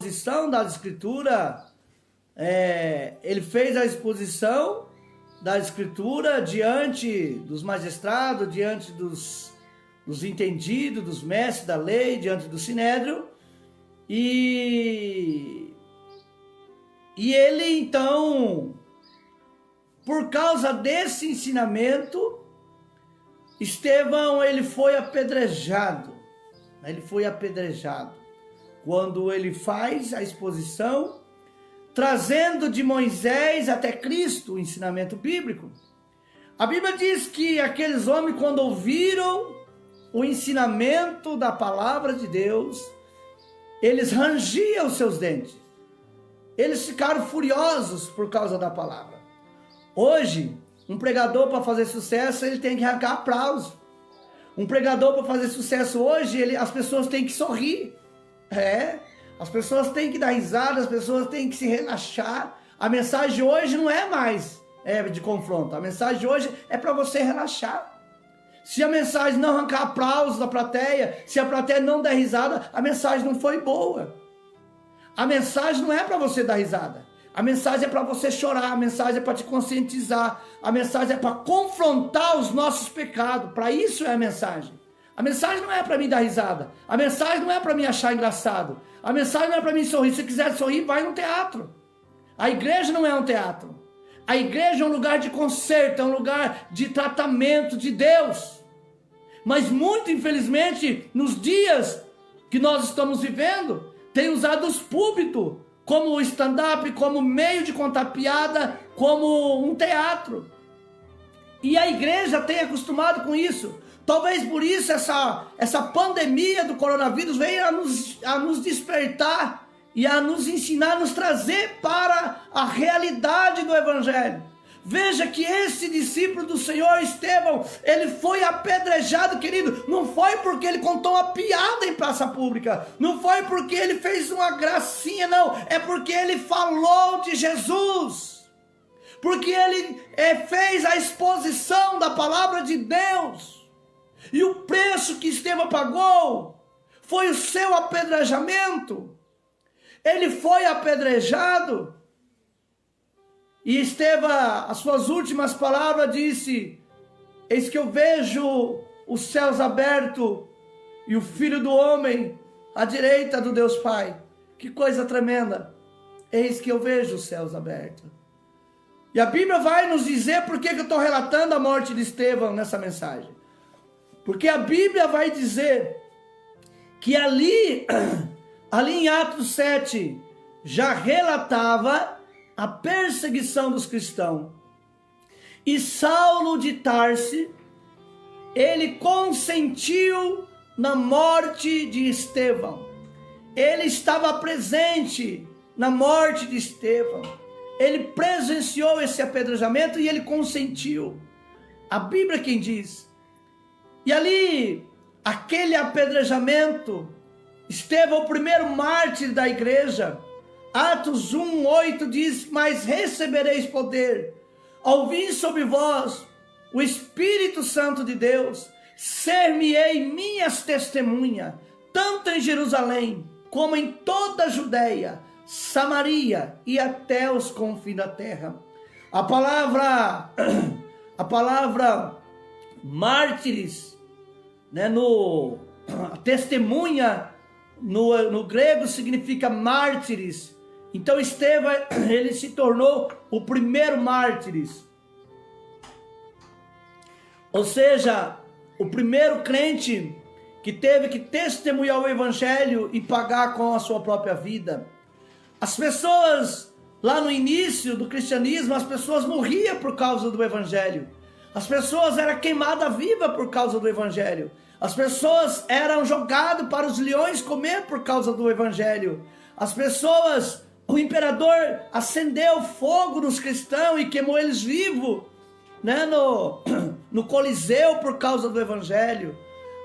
exposição da Escritura, ele fez a exposição da Escritura diante dos magistrados, diante dos entendidos, dos mestres da lei, diante do Sinédrio, e ele então, por causa desse ensinamento, Estevão, ele foi apedrejado, quando ele faz a exposição, trazendo de Moisés até Cristo o ensinamento bíblico. A Bíblia diz que aqueles homens, quando ouviram o ensinamento da palavra de Deus, eles rangiam os seus dentes. Eles ficaram furiosos por causa da palavra. Hoje, um pregador, para fazer sucesso, ele tem que arrancar aplauso. Um pregador, para fazer sucesso hoje, as pessoas têm que sorrir. As pessoas têm que dar risada, as pessoas têm que se relaxar. A mensagem de hoje não é mais de confronto. A mensagem de hoje é para você relaxar. Se a mensagem não arrancar aplausos da plateia, se a plateia não der risada, a mensagem não foi boa. A mensagem não é para você dar risada. A mensagem é para você chorar, a mensagem é para te conscientizar, a mensagem é para confrontar os nossos pecados. Para isso é a mensagem. A mensagem não é para mim dar risada. A mensagem não é para mim achar engraçado. A mensagem não é para mim sorrir. Se quiser sorrir, vai no teatro. A igreja não é um teatro. A igreja é um lugar de conserto, é um lugar de tratamento de Deus. Mas muito infelizmente, nos dias que nós estamos vivendo, tem usado os púlpitos como o stand-up, como meio de contar piada, como um teatro. E a igreja tem acostumado com isso. Talvez por isso essa pandemia do coronavírus veio a nos despertar e a nos ensinar, a nos trazer para a realidade do Evangelho. Veja que esse discípulo do Senhor, Estevão, ele foi apedrejado, querido, não foi porque ele contou uma piada em praça pública, não foi porque ele fez uma gracinha, não, é porque ele falou de Jesus, porque ele fez a exposição da palavra de Deus, e o preço que Estevão pagou foi o seu apedrejamento. Ele foi apedrejado. E Estevão, as suas últimas palavras, disse: eis que eu vejo os céus abertos e o Filho do Homem à direita do Deus Pai. Que coisa tremenda. Eis que eu vejo os céus abertos. E a Bíblia vai nos dizer por que eu estou relatando a morte de Estevão nessa mensagem. Porque a Bíblia vai dizer que ali em Atos 7, já relatava a perseguição dos cristãos. E Saulo de Tarso, ele consentiu na morte de Estevão. Ele estava presente na morte de Estevão. Ele presenciou esse apedrejamento e ele consentiu. A Bíblia é quem diz. E ali, aquele apedrejamento, Estevão, o primeiro mártir da igreja, Atos 1:8 diz: mas recebereis poder, ao vir sobre vós o Espírito Santo de Deus, ser-me-ei minhas testemunhas, tanto em Jerusalém, como em toda a Judéia, Samaria e até os confins da terra. A palavra mártires, a testemunha, no grego significa mártires. Então Estevão, ele se tornou o primeiro mártires. Ou seja, o primeiro crente que teve que testemunhar o Evangelho e pagar com a sua própria vida. As pessoas, lá no início do cristianismo, as pessoas morriam por causa do Evangelho. As pessoas eram queimadas vivas por causa do Evangelho. As pessoas eram jogadas para os leões comer por causa do Evangelho. As pessoas, o imperador acendeu fogo nos cristãos e queimou eles vivos, no Coliseu por causa do Evangelho.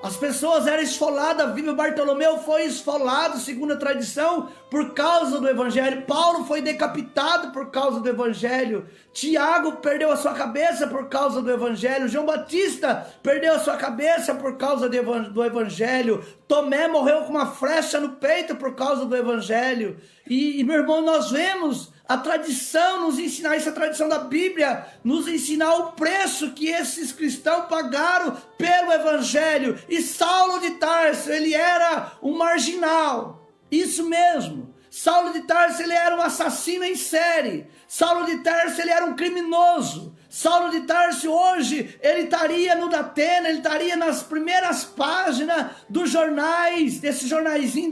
As pessoas eram esfoladas, Bartolomeu foi esfolado, segundo a tradição, por causa do evangelho. Paulo foi decapitado por causa do evangelho. Tiago perdeu a sua cabeça por causa do evangelho. João Batista perdeu a sua cabeça por causa do evangelho. Tomé morreu com uma flecha no peito por causa do evangelho. E meu irmão, nós vemos a tradição nos ensinar, essa tradição da Bíblia, nos ensinar o preço que esses cristãos pagaram pelo evangelho. E Saulo de Tarso, ele era um marginal, isso mesmo. Saulo de Tarso, ele era um assassino em série. Saulo de Tarso, ele era um criminoso. Saulo de Tarso, hoje, ele estaria no Datena, ele estaria nas primeiras páginas dos jornais, desse jornaizinho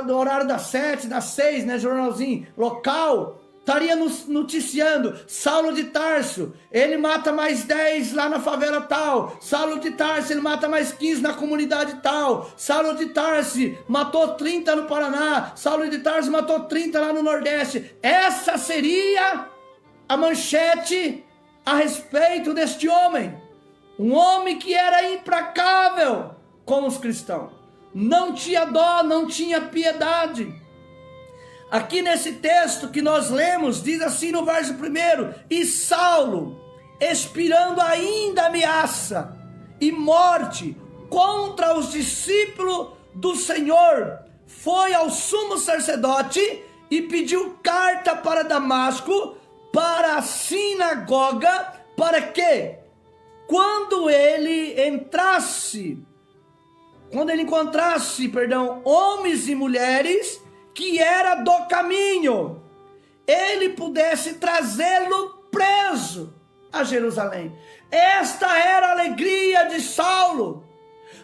do horário das 7, das 6, né, jornalzinho local. Estaria noticiando, Saulo de Tarso, ele mata mais 10 lá na favela tal. Saulo de Tarso, ele mata mais 15 na comunidade tal. Saulo de Tarso matou 30 no Paraná. Saulo de Tarso matou 30 lá no Nordeste. Essa seria a manchete a respeito deste homem. Um homem que era implacável com os cristãos. Não tinha dó, não tinha piedade. Aqui nesse texto que nós lemos, diz assim no verso 1: e Saulo, expirando ainda ameaça e morte contra os discípulos do Senhor, foi ao sumo sacerdote e pediu carta para Damasco, para a sinagoga, para que, quando ele encontrasse, homens e mulheres que era do caminho, ele pudesse trazê-lo preso a Jerusalém. Esta era a alegria de Saulo.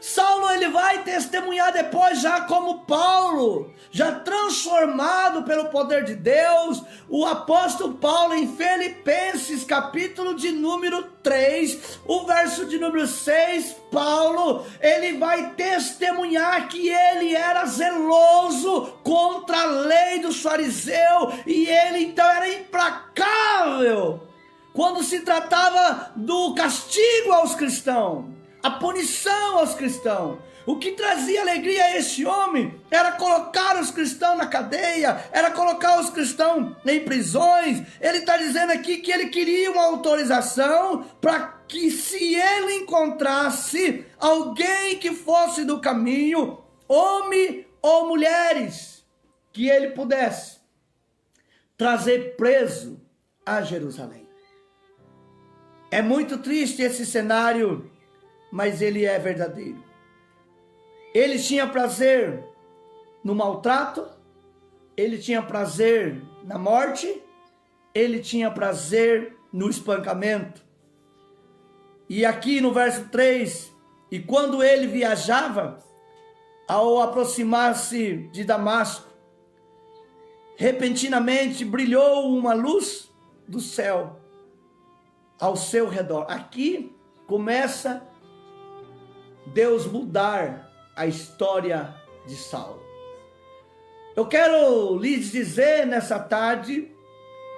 Saulo, ele vai testemunhar depois, já como Paulo, já transformado pelo poder de Deus. O apóstolo Paulo, em Filipenses, capítulo de número 3, o verso de número 6, Paulo, ele vai testemunhar que ele era zeloso contra a lei dos fariseus, e ele então era implacável quando se tratava do castigo aos cristãos, a punição aos cristãos. O que trazia alegria a esse homem era colocar os cristãos na cadeia, era colocar os cristãos em prisões. Ele está dizendo aqui que ele queria uma autorização para que, se ele encontrasse alguém que fosse do caminho, homem ou mulheres, que ele pudesse trazer preso a Jerusalém. É muito triste esse cenário, mas ele é verdadeiro. Ele tinha prazer no maltrato, ele tinha prazer na morte, ele tinha prazer no espancamento. E aqui no verso 3, e quando ele viajava, ao aproximar-se de Damasco, repentinamente brilhou uma luz do céu ao seu redor. Aqui começa Deus mudar a história de Saulo. Eu quero lhes dizer nessa tarde,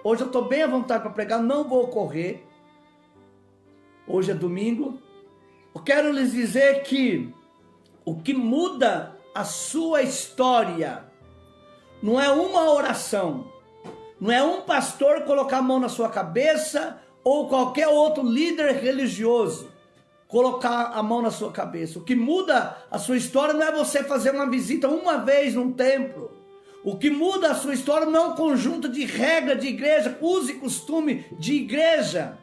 hoje eu estou bem à vontade para pregar, não vou correr, hoje é domingo. Eu quero lhes dizer que o que muda a sua história não é uma oração, não é um pastor colocar a mão na sua cabeça ou qualquer outro líder religioso colocar a mão na sua cabeça. O que muda a sua história não é você fazer uma visita uma vez num templo. O que muda a sua história não é um conjunto de regras de igreja, uso e costume de igreja,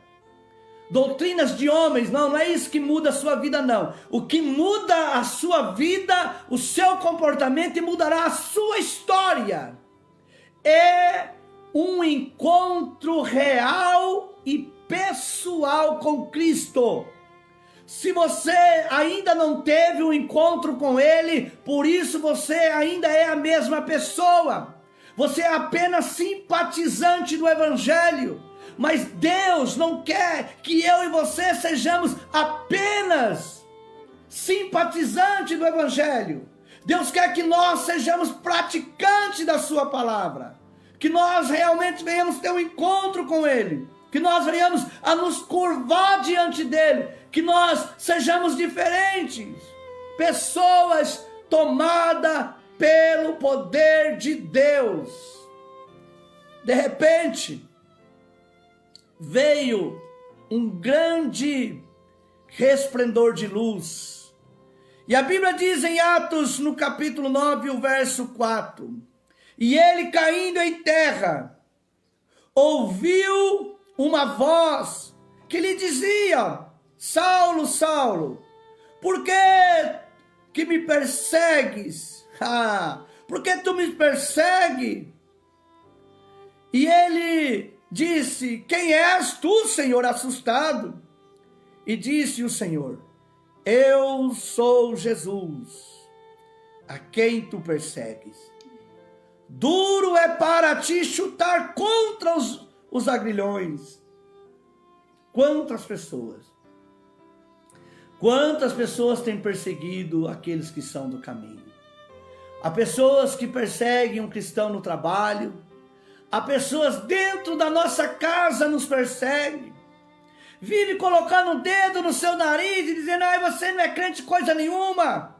doutrinas de homens. Não é isso que muda a sua vida, não. O que muda a sua vida, o seu comportamento, e mudará a sua história, é um encontro real e pessoal com Cristo. Se você ainda não teve um encontro com Ele, por isso você ainda é a mesma pessoa. Você é apenas simpatizante do Evangelho. Mas Deus não quer que eu e você sejamos apenas simpatizantes do Evangelho. Deus quer que nós sejamos praticantes da sua palavra. Que nós realmente venhamos ter um encontro com Ele. Que nós venhamos a nos curvar diante dEle. Que nós sejamos diferentes. pessoas tomadas pelo poder de Deus. De repente, veio um grande resplendor de luz. E a Bíblia diz em Atos, no capítulo 9, o verso 4: e ele, caindo em terra, ouviu uma voz que lhe dizia: Saulo, Saulo, por que me persegues? Por que tu me persegues? E ele disse: quem és tu, Senhor, assustado? E disse o Senhor: eu sou Jesus, a quem tu persegues. Duro é para ti chutar contra os agrilhões. Quantas pessoas têm perseguido aqueles que são do caminho? Há pessoas que perseguem um cristão no trabalho. Há pessoas dentro da nossa casa nos perseguem. Vive colocando o dedo no seu nariz e dizendo: você não é crente coisa nenhuma.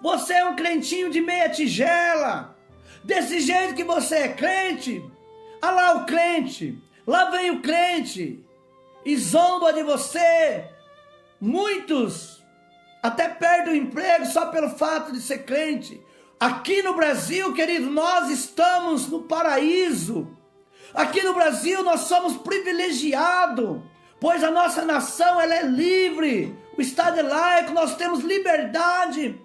Você é um crentinho de meia tigela. Desse jeito que você é crente. Ah lá o crente. Lá vem o crente. E zomba de você. Muitos até perdem o emprego só pelo fato de ser crente. Aqui no Brasil, querido, nós estamos no paraíso. Aqui no Brasil nós somos privilegiados, pois a nossa nação ela é livre. O Estado é laico, nós temos liberdade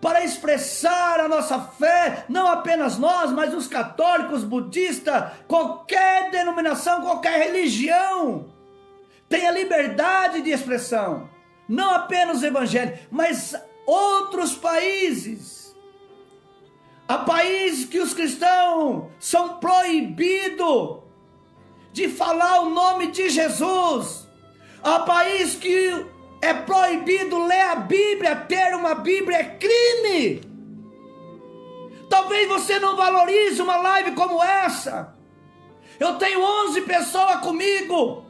para expressar a nossa fé, não apenas nós, mas os católicos, budistas, qualquer denominação, qualquer religião tem a liberdade de expressão. Não apenas o evangelho, mas outros países. Há países que os cristãos são proibidos de falar o nome de Jesus. Há países que é proibido ler a Bíblia. Ter uma Bíblia é crime. Talvez você não valorize uma live como essa. Eu tenho 11 pessoas comigo.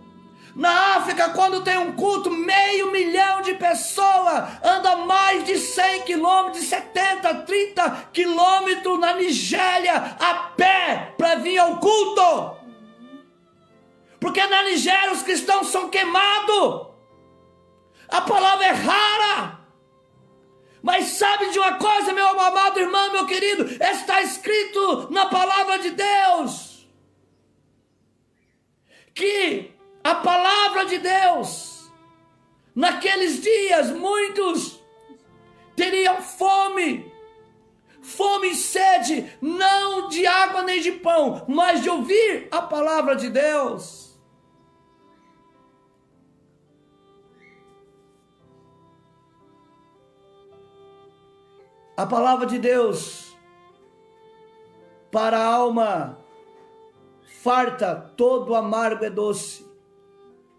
Na África, quando tem um culto, 500 mil de pessoas anda mais de 100 quilômetros, de 70, 30 quilômetros na Nigéria, a pé, para vir ao culto. Porque na Nigéria os cristãos são queimados. A palavra é rara. Mas sabe de uma coisa, meu amado irmão, meu querido? Está escrito na palavra de Deus que a palavra de Deus, naqueles dias, muitos teriam fome e sede, não de água nem de pão, mas de ouvir a palavra de Deus. A palavra de Deus, para a alma farta, todo amargo é doce.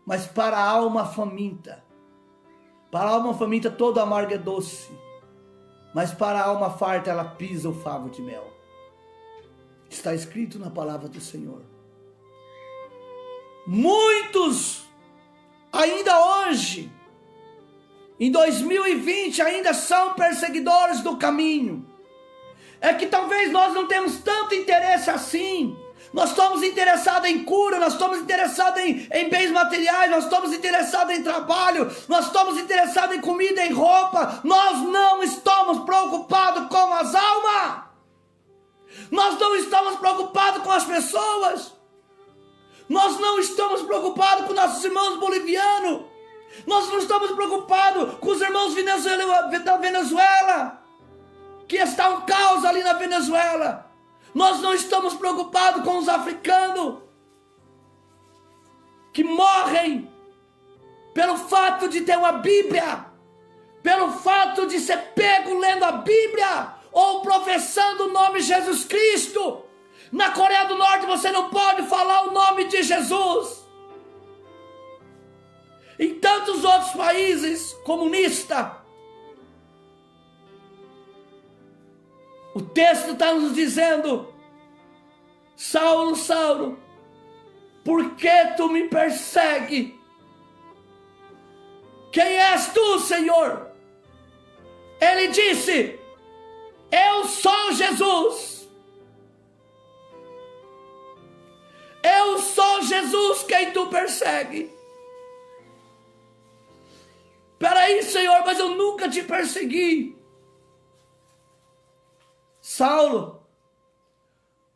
Mas para a alma faminta, todo amargo é doce. Mas para a alma farta, ela pisa o favo de mel. Está escrito na palavra do Senhor. Muitos, ainda hoje, em 2020, ainda são perseguidores do caminho. É que talvez nós não temos tanto interesse assim. Nós estamos interessados em cura, nós estamos interessados em bens materiais, nós estamos interessados em trabalho, nós estamos interessados em comida, em roupa. Nós não estamos preocupados com as almas. Nós não estamos preocupados com as pessoas. Nós não estamos preocupados com nossos irmãos bolivianos. Nós não estamos preocupados com os irmãos da Venezuela, que está um caos ali na Venezuela. Nós não estamos preocupados com os africanos que morrem pelo fato de ter uma Bíblia, pelo fato de ser pego lendo a Bíblia ou professando o nome de Jesus Cristo. Na Coreia do Norte você não pode falar o nome de Jesus. Em tantos outros países comunistas, o texto está nos dizendo: Saulo, Saulo, por que tu me persegue? Quem és tu, Senhor? Ele disse: eu sou Jesus. Eu sou Jesus quem tu persegue. Peraí, Senhor, mas eu nunca te persegui. Saulo,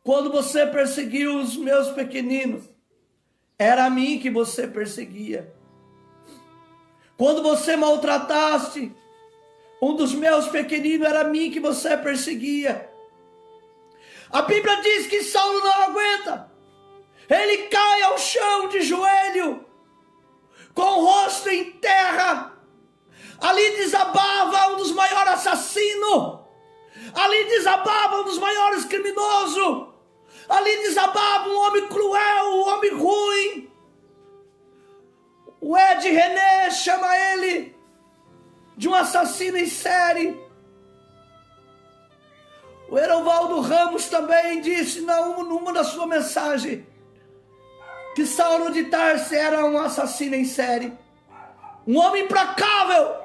quando você perseguiu os meus pequeninos, era a mim que você perseguia. Quando você maltrataste um dos meus pequeninos, era a mim que você perseguia. A Bíblia diz que Saulo não aguenta. Ele cai ao chão de joelho, com o rosto em terra. Ali desabava um dos maiores assassinos. Ali desabava um dos maiores criminosos. Ali desabava um homem cruel, um homem ruim. O Ed René chama ele de um assassino em série. O Erovaldo Ramos também disse numa da sua mensagem que Saulo de Tarso era um assassino em série. Um homem implacável.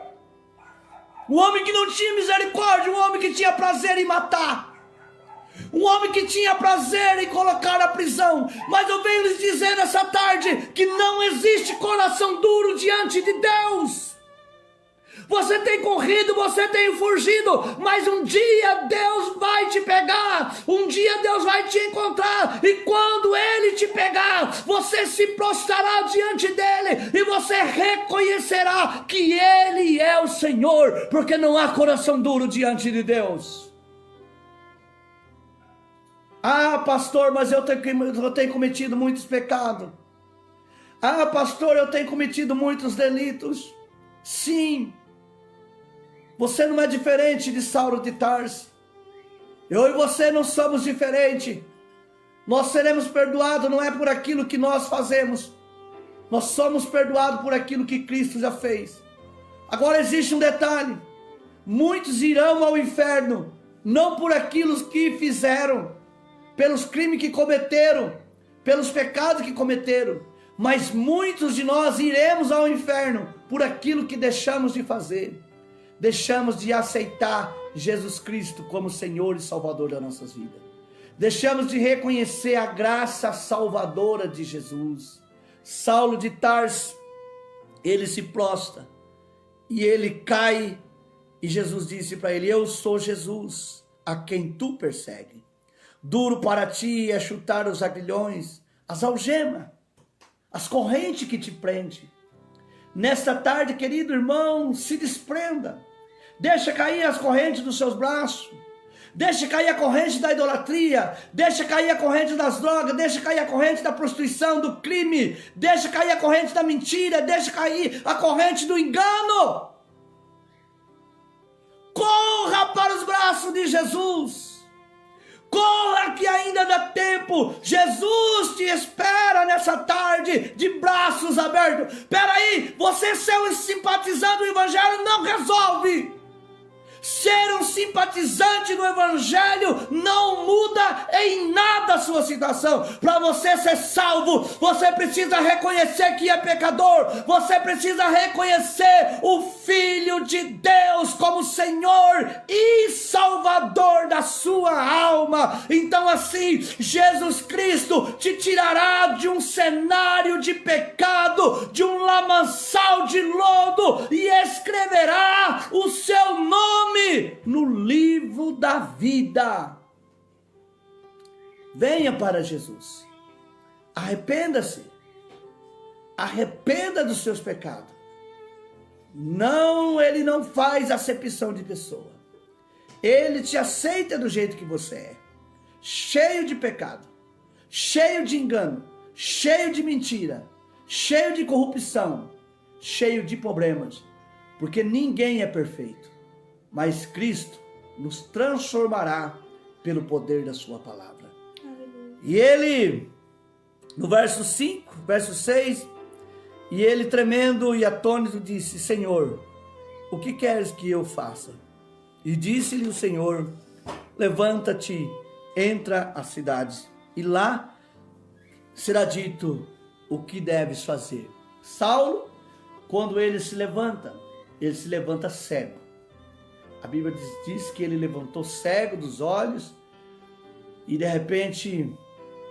Um homem que não tinha misericórdia, um homem que tinha prazer em matar. Um homem que tinha prazer em colocar na prisão. Mas eu venho lhes dizer nessa tarde que não existe coração duro diante de Deus. Você tem corrido, você tem fugido, mas um dia Deus vai te pegar, um dia Deus vai te encontrar, e quando Ele te pegar, você se prostrará diante dEle, e você reconhecerá que Ele é o Senhor, porque não há coração duro diante de Deus. Ah, pastor, mas eu tenho cometido muitos pecados. Ah, pastor, eu tenho cometido muitos delitos. Sim. Você não é diferente de Saulo de Tarso. Eu e você não somos diferentes. Nós seremos perdoados não é por aquilo que nós fazemos. Nós somos perdoados por aquilo que Cristo já fez. Agora existe um detalhe. Muitos irão ao inferno, não por aquilo que fizeram, pelos crimes que cometeram, pelos pecados que cometeram, mas muitos de nós iremos ao inferno por aquilo que deixamos de fazer. Deixamos de aceitar Jesus Cristo como Senhor e Salvador das nossas vidas. Deixamos de reconhecer a graça salvadora de Jesus. Saulo de Tarso, ele se prostra e ele cai, e Jesus disse para ele: eu sou Jesus, a quem tu persegue. Duro para ti é chutar os aguilhões, as algemas, as correntes que te prendem. Nesta tarde, querido irmão, se desprenda. Deixa cair as correntes dos seus braços. Deixa cair a corrente da idolatria. Deixa cair a corrente das drogas. Deixa cair a corrente da prostituição, do crime. Deixa cair a corrente da mentira. Deixa cair a corrente do engano. Corra para os braços de Jesus. Corra que ainda dá tempo. Jesus te espera nessa tarde de braços abertos. Peraí, você ser um simpatizante do Evangelho não resolve. Ser um simpatizante do Evangelho não muda em nada a sua situação. Para você ser salvo, você precisa reconhecer que é pecador. Você precisa reconhecer o Filho de Deus como Senhor e Salvador da sua alma. Então assim, Jesus Cristo te tirará de um cenário de pecado, de um lamaçal de lodo, e escreverá o seu nome no livro da vida. Venha para Jesus. Arrependa-se. Arrependa dos seus pecados. Não, ele não faz acepção de pessoa. Ele te aceita do jeito que você é. Cheio de pecado, cheio de engano, cheio de mentira, cheio de corrupção, cheio de problemas. Porque ninguém é perfeito. Mas Cristo nos transformará pelo poder da sua palavra. Aleluia. E ele, no verso 5, verso 6, e ele tremendo e atônito disse: Senhor, o que queres que eu faça? E disse-lhe o Senhor: levanta-te, entra à cidade, e lá será dito o que deves fazer. Saulo, quando ele se levanta cego. A Bíblia diz que ele levantou cego dos olhos e de repente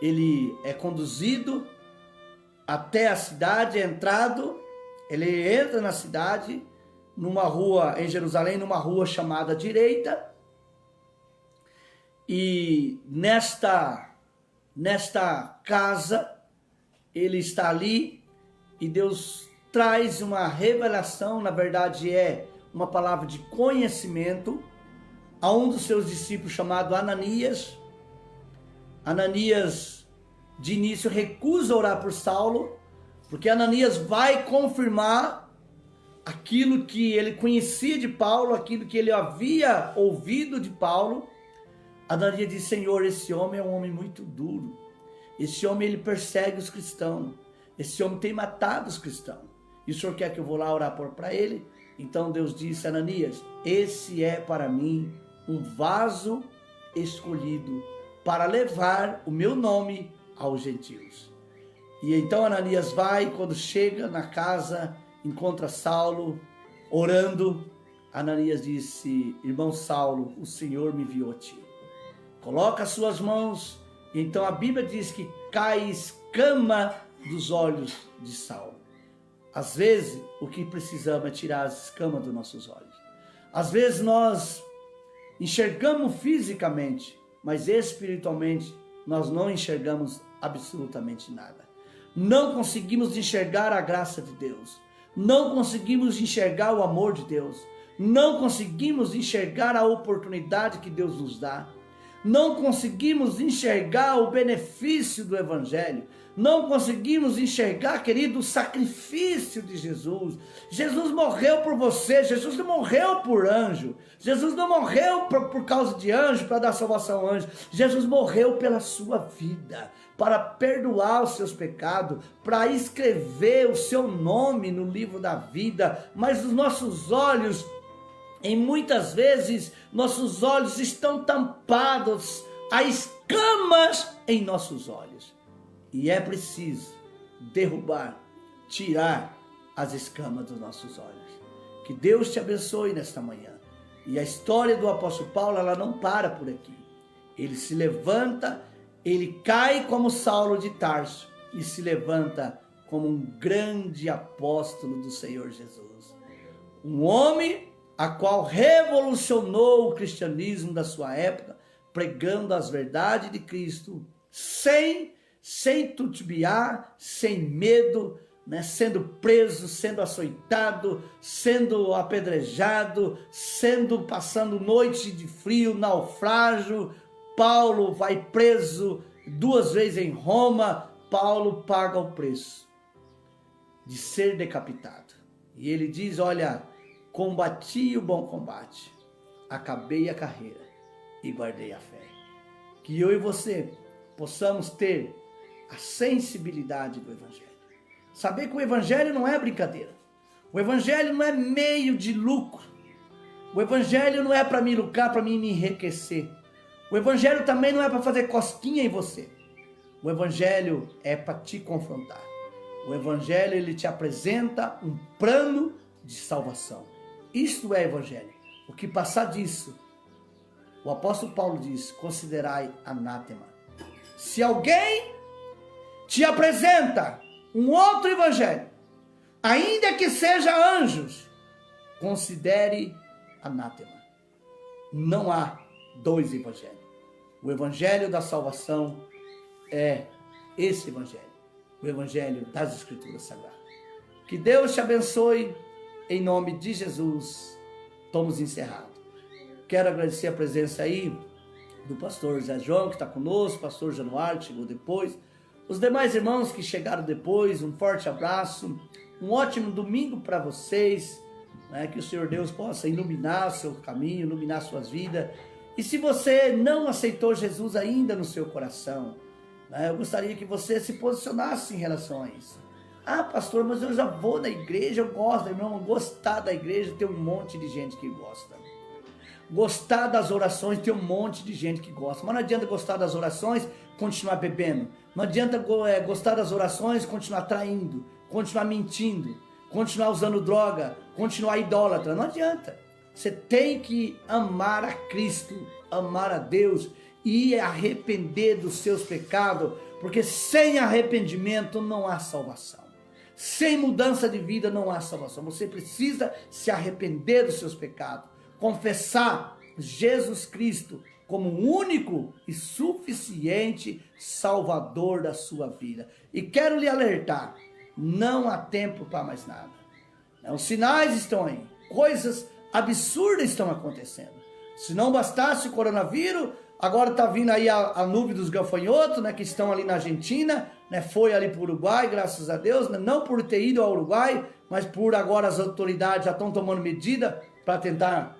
ele é conduzido até a cidade, ele entra na cidade, numa rua em Jerusalém, numa rua chamada Direita, e nesta casa ele está ali e Deus traz uma revelação, na verdade é uma palavra de conhecimento a um dos seus discípulos chamado Ananias. Ananias de início recusa orar por Saulo, porque Ananias vai confirmar aquilo que ele conhecia de Paulo, aquilo que ele havia ouvido de Paulo. Ananias diz: Senhor, esse homem é um homem muito duro, esse homem ele persegue os cristãos, esse homem tem matado os cristãos, e o Senhor quer que eu vou lá orar para ele? Então Deus disse: Ananias, esse é para mim um vaso escolhido para levar o meu nome aos gentios. E então Ananias vai, quando chega na casa, encontra Saulo orando. Ananias disse: irmão Saulo, o Senhor me enviou a ti. Coloca as suas mãos. Então a Bíblia diz que cai escama dos olhos de Saulo. Às vezes o que precisamos é tirar as escamas dos nossos olhos. Às vezes nós enxergamos fisicamente, mas espiritualmente nós não enxergamos absolutamente nada. Não conseguimos enxergar a graça de Deus. Não conseguimos enxergar o amor de Deus. Não conseguimos enxergar a oportunidade que Deus nos dá. Não conseguimos enxergar o benefício do Evangelho. Não conseguimos enxergar, querido, o sacrifício de Jesus. Jesus morreu por você, Jesus não morreu por anjo. Jesus não morreu por causa de anjo, para dar salvação ao anjo. Jesus morreu pela sua vida, para perdoar os seus pecados, para escrever o seu nome no livro da vida. Mas os nossos olhos, em muitas vezes, nossos olhos estão tampados, há escamas em nossos olhos. E é preciso derrubar, tirar as escamas dos nossos olhos. Que Deus te abençoe nesta manhã. E a história do apóstolo Paulo, ela não para por aqui. Ele se levanta, ele cai como Saulo de Tarso e se levanta como um grande apóstolo do Senhor Jesus. Um homem a qual revolucionou o cristianismo da sua época, pregando as verdades de Cristo, sem titubear, sem medo, né? Sendo preso, sendo açoitado, sendo apedrejado, passando noite de frio, naufrágio. Paulo vai preso 2 vezes em Roma. Paulo paga o preço de ser decapitado. E ele diz: olha, combati o bom combate, acabei a carreira e guardei a fé. Que eu e você possamos ter a sensibilidade do Evangelho. Saber que o Evangelho não é brincadeira. O Evangelho não é meio de lucro. O Evangelho não é para me lucrar, para me enriquecer. O Evangelho também não é para fazer cosquinha em você. O Evangelho é para te confrontar. O Evangelho, ele te apresenta um plano de salvação. Isto é Evangelho. O que passar disso, o apóstolo Paulo diz: considerai anátema. Se alguém te apresenta um outro evangelho, ainda que seja anjos, considere anátema. Não há 2 evangelhos. O evangelho da salvação é esse evangelho, o evangelho das Escrituras Sagradas. Que Deus te abençoe, em nome de Jesus. Estamos encerrados. Quero agradecer a presença aí do pastor Zé João, que está conosco, pastor Januário, que chegou depois, os demais irmãos que chegaram depois. Um forte abraço, um ótimo domingo para vocês, né? Que o Senhor Deus possa iluminar o seu caminho, iluminar suas vidas. E se você não aceitou Jesus ainda no seu coração, né, eu gostaria que você se posicionasse em relação a isso. Ah, pastor, mas eu já vou na igreja, eu gosto, irmão. Gostar da igreja, tem um monte de gente que gosta. Gostar das orações, tem um monte de gente que gosta. Mas não adianta gostar das orações, continuar bebendo. Não adianta gostar das orações, continuar traindo, continuar mentindo, continuar usando droga, continuar idólatra. Não adianta. Você tem que amar a Cristo, amar a Deus e arrepender dos seus pecados, porque sem arrependimento não há salvação. Sem mudança de vida não há salvação. Você precisa se arrepender dos seus pecados, confessar Jesus Cristo como o único e suficiente Salvador da sua vida. E quero lhe alertar, não há tempo para mais nada. Os sinais estão aí, coisas absurdas estão acontecendo. Se não bastasse o coronavírus, agora está vindo aí a nuvem dos gafanhotos, né, que estão ali na Argentina, né, foi ali para o Uruguai, graças a Deus, né, não por ter ido ao Uruguai, mas por agora as autoridades já estão tomando medida para tentar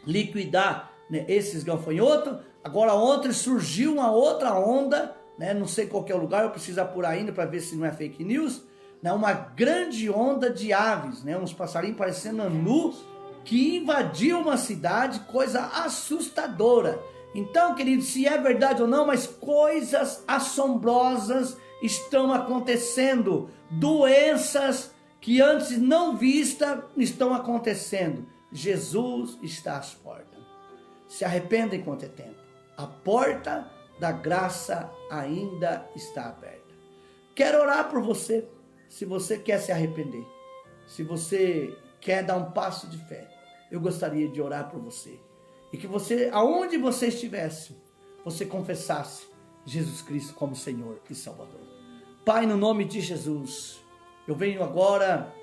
liquidar, né, esses gafanhotos. Agora ontem surgiu uma outra onda, né, não sei qual que é o lugar, eu preciso apurar ainda para ver se não é fake news, né, uma grande onda de aves, né, uns passarinhos parecendo anu, que invadiu uma cidade, coisa assustadora. Então, querido, se é verdade ou não, mas coisas assombrosas estão acontecendo. Doenças que antes não vistas estão acontecendo. Jesus está às portas. Se arrependa enquanto é tempo. A porta da graça ainda está aberta. Quero orar por você, se você quer se arrepender. Se você quer dar um passo de fé, eu gostaria de orar por você. E que você, aonde você estivesse, você confessasse Jesus Cristo como Senhor e Salvador. Pai, no nome de Jesus, eu venho agora,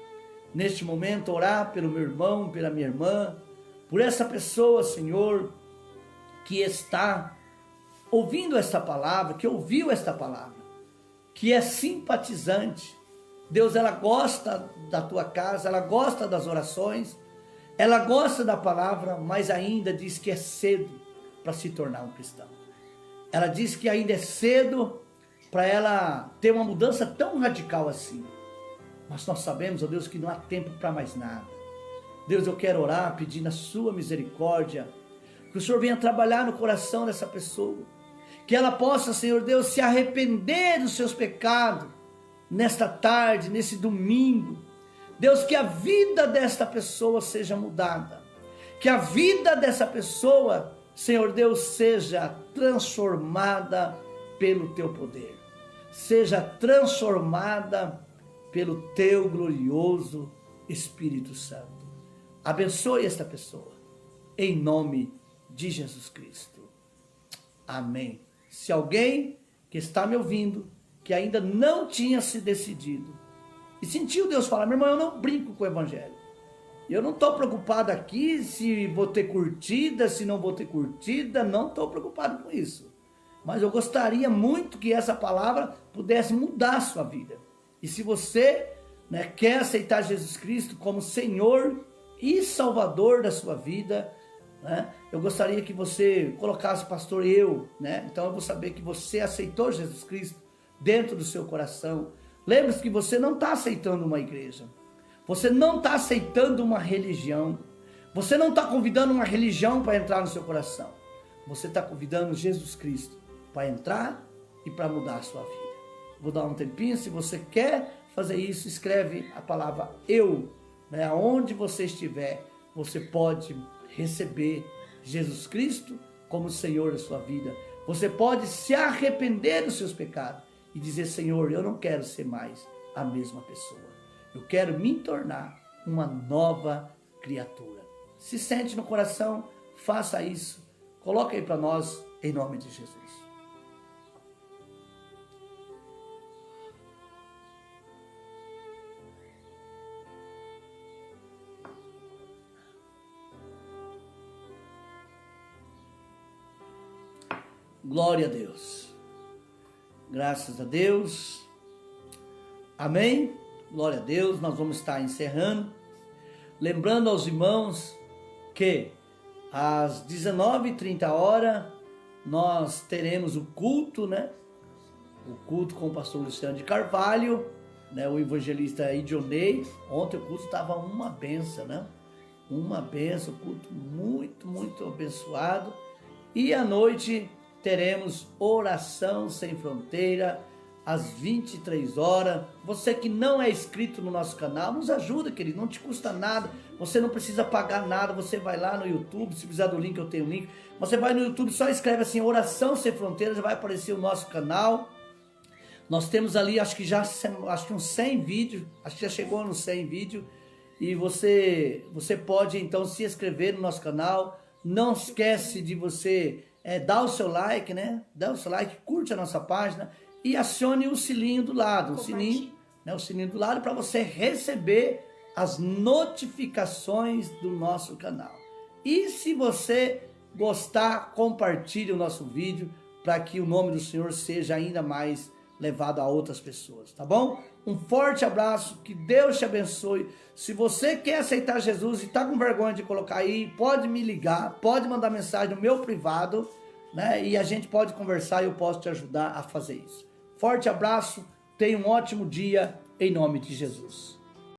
neste momento, orar pelo meu irmão, pela minha irmã, por essa pessoa, Senhor, que está ouvindo esta palavra, que ouviu esta palavra, que é simpatizante. Deus, ela gosta da tua casa, ela gosta das orações, ela gosta da palavra, mas ainda diz que é cedo para se tornar um cristão. Ela diz que ainda é cedo para ela ter uma mudança tão radical assim. Mas nós sabemos, ó Deus, que não há tempo para mais nada. Deus, eu quero orar pedindo a sua misericórdia, que o Senhor venha trabalhar no coração dessa pessoa, que ela possa, Senhor Deus, se arrepender dos seus pecados, nesta tarde, nesse domingo. Deus, que a vida desta pessoa seja mudada, que a vida dessa pessoa, Senhor Deus, seja transformada pelo teu poder, seja transformada pelo teu glorioso Espírito Santo. Abençoe esta pessoa, em nome de Jesus Cristo. Amém. Se alguém que está me ouvindo, que ainda não tinha se decidido, e sentiu Deus falar, meu irmão, eu não brinco com o evangelho. Eu não estou preocupado aqui se vou ter curtida, se não vou ter curtida, não estou preocupado com isso. Mas eu gostaria muito que essa palavra pudesse mudar a sua vida. E se você, né, quer aceitar Jesus Cristo como Senhor e Salvador da sua vida, né, eu gostaria que você colocasse, pastor, né? Então eu vou saber que você aceitou Jesus Cristo dentro do seu coração. Lembre-se que você não está aceitando uma igreja, você não está aceitando uma religião, você não está convidando uma religião para entrar no seu coração, você está convidando Jesus Cristo para entrar e para mudar a sua vida. Vou dar um tempinho, se você quer fazer isso, escreve a palavra eu, né? Aonde você estiver, você pode receber Jesus Cristo como Senhor da sua vida, você pode se arrepender dos seus pecados e dizer, Senhor, eu não quero ser mais a mesma pessoa. Eu quero me tornar uma nova criatura. Se sente no coração, faça isso. Coloca aí para nós, em nome de Jesus. Glória a Deus. Graças a Deus. Amém. Glória a Deus. Nós vamos estar encerrando. Lembrando aos irmãos que às 19h30 nós teremos o culto, né? O culto com o pastor Luciano de Carvalho, né? O evangelista Idionei. Ontem o culto estava uma benção, né? Uma benção, culto muito, muito abençoado. E à noite teremos oração sem fronteira, às 23 horas. Você que não é inscrito no nosso canal, nos ajuda, querido, não te custa nada, você não precisa pagar nada, você vai lá no YouTube, se precisar do link, eu tenho o link, você vai no YouTube, só escreve assim, Oração Sem Fronteiras, vai aparecer o nosso canal. Nós temos ali, acho que uns 100 vídeos, acho que já chegou nos 100 vídeos, e você pode então se inscrever no nosso canal. Não esquece de você dar o seu like, né? Dá o seu like, curte a nossa página e acione o sininho do lado, o sininho do lado, para você receber as notificações do nosso canal. E se você gostar, compartilhe o nosso vídeo para que o nome do Senhor seja ainda mais levado a outras pessoas, tá bom? Um forte abraço, que Deus te abençoe. Se você quer aceitar Jesus e está com vergonha de colocar aí, pode me ligar, pode mandar mensagem no meu privado, né? E a gente pode conversar e eu posso te ajudar a fazer isso. Forte abraço, tenha um ótimo dia, em nome de Jesus.